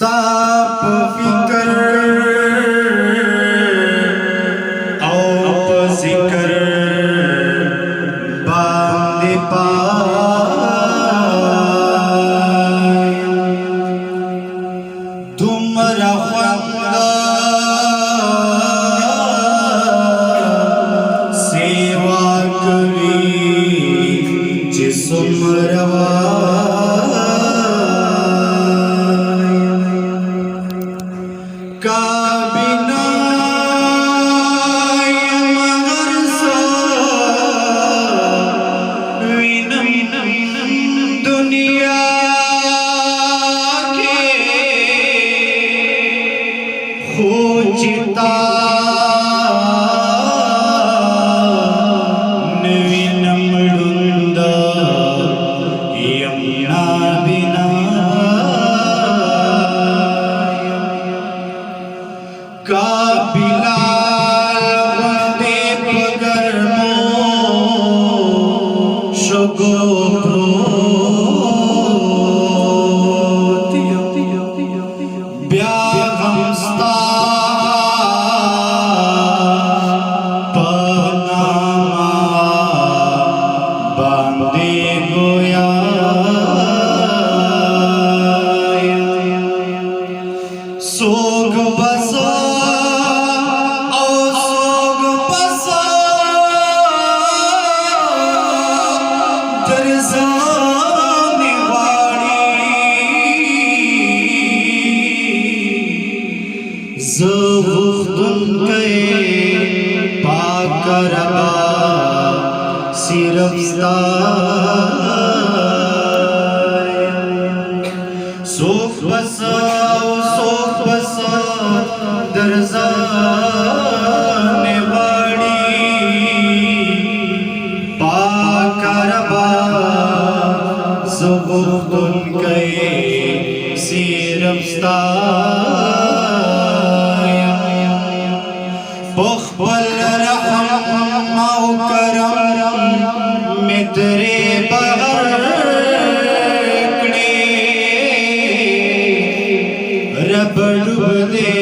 स्ताप फिकर औप जिकर बांदे पाय तुमरा ख्वांदा सेवा करी जिसुमरवा खोजता नवीनमडुंद यमुना बिना का बिलाल वंदे पगरमो शगो सोग बसा ओ सोग बसा दरजाने वाली ज़ुख्तुन के पाकरबा सिरफ्ता सोग बसा दरजाने वाली पाकरबा ज़ुख्तुन के सिरफ्ता बख्बल रहम औ करम में तेरे बग़र रब डूब दे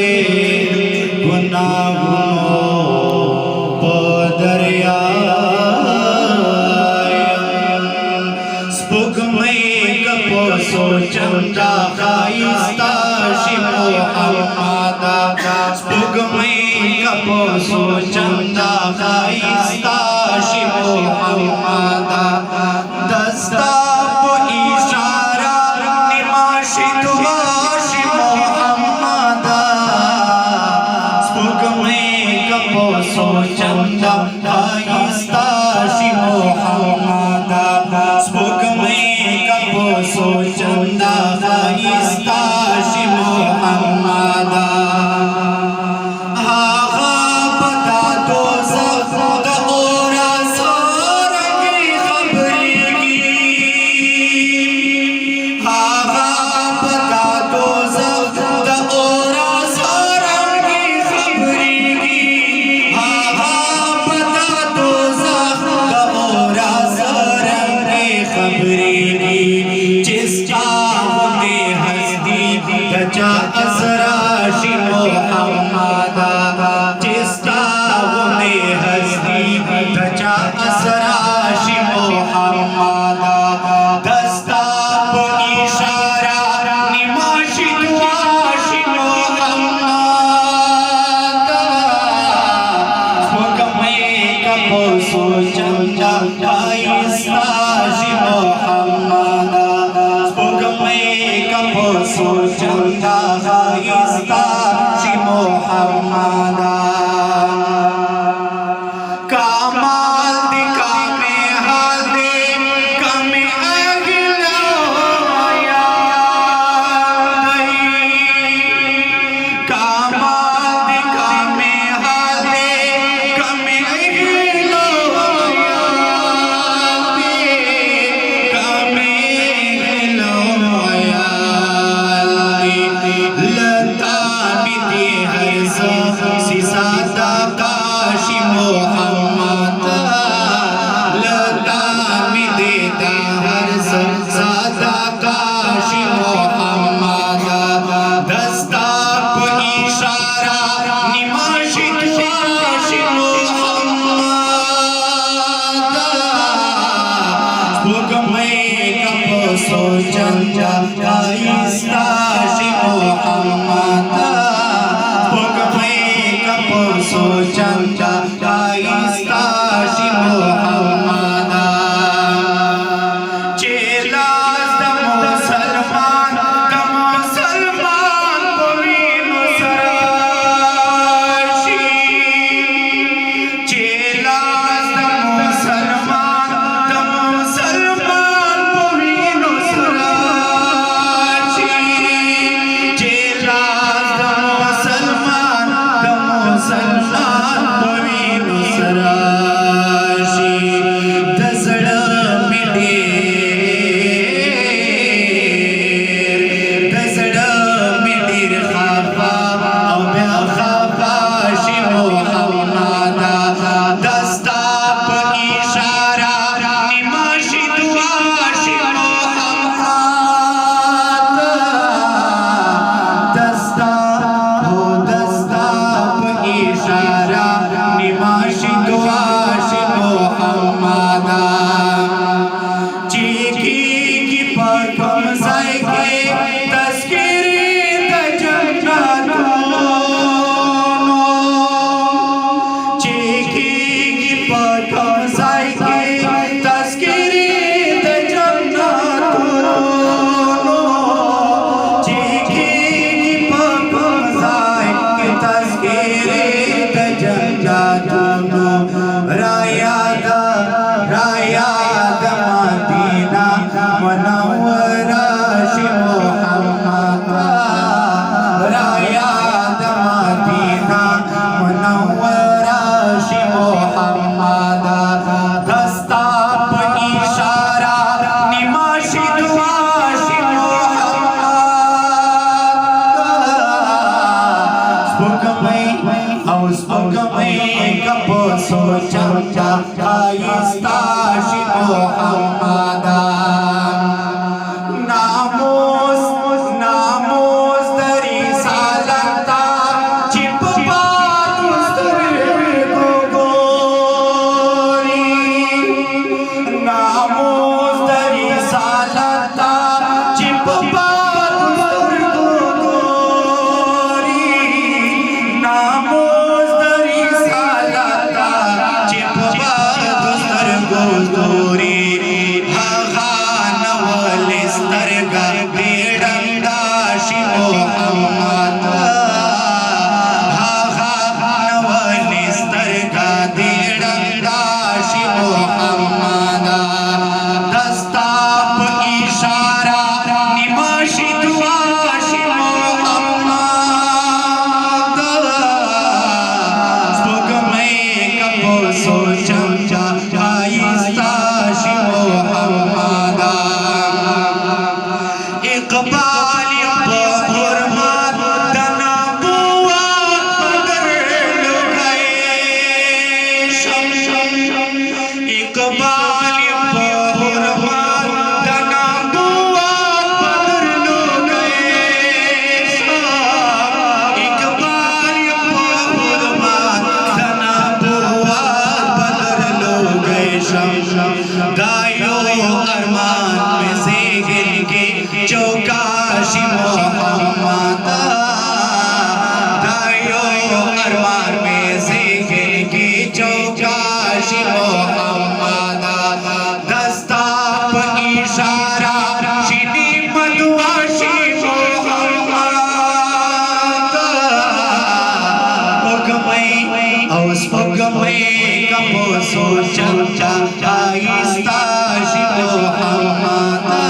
दरिया स्पुगमई कपो सोचंदा खाइस्ता शिमो हमादा स्पुगमई कपो सोचंदा खाइस्ता शिमो हमादा दस्ता पो इशारा निमाशी दुआ शिमो हमादा स्पुगमई कपो सोचंदा खाइस्ता शिमो हमादा स्पुगमई कपो सोचंदा खाइस्ता शिमो हमादा आगा बता दो ज़ख्त औरा सारंगी खबरेगी आगा बता दो ज़ख्त औरा सारंगी खबरेगी जिसका होते हस्ती बचा असरा शिमो हमादा जिसका होते हस्ती बचा असरा शिमो हमादा दस्ता पो इशारा निमाशी दुआ शिमो हमादा हुक्मे कपो सोचंदा खाइस्ता शिमो हमादा कपो सोचंदा खाइस्ता शिमो हमादा कामाल दिखा में हादे कमे अगला कामाल दिखा में हादे कमे अगला लता भी दे है सा सोचंदा आइस्ता शि मोहम्मदा नामोस दरी सालता चिप पादुस्तर गोरी नामोस दरी सालता चिप पादुस्तर गोरी नामोस दरी सालता चिप पादुस्तर गोरी गायो अरमान में से गिर के चौकाशी मोहम्मदा गायो अरमान में से गिर के चौकाशी मोहम्मदा दस्ताप इशारा शिनी मदवाशी मोहम्मदा पगमई औस पगमई कपो सोचंदा आइस्ता शि मोहम्मदा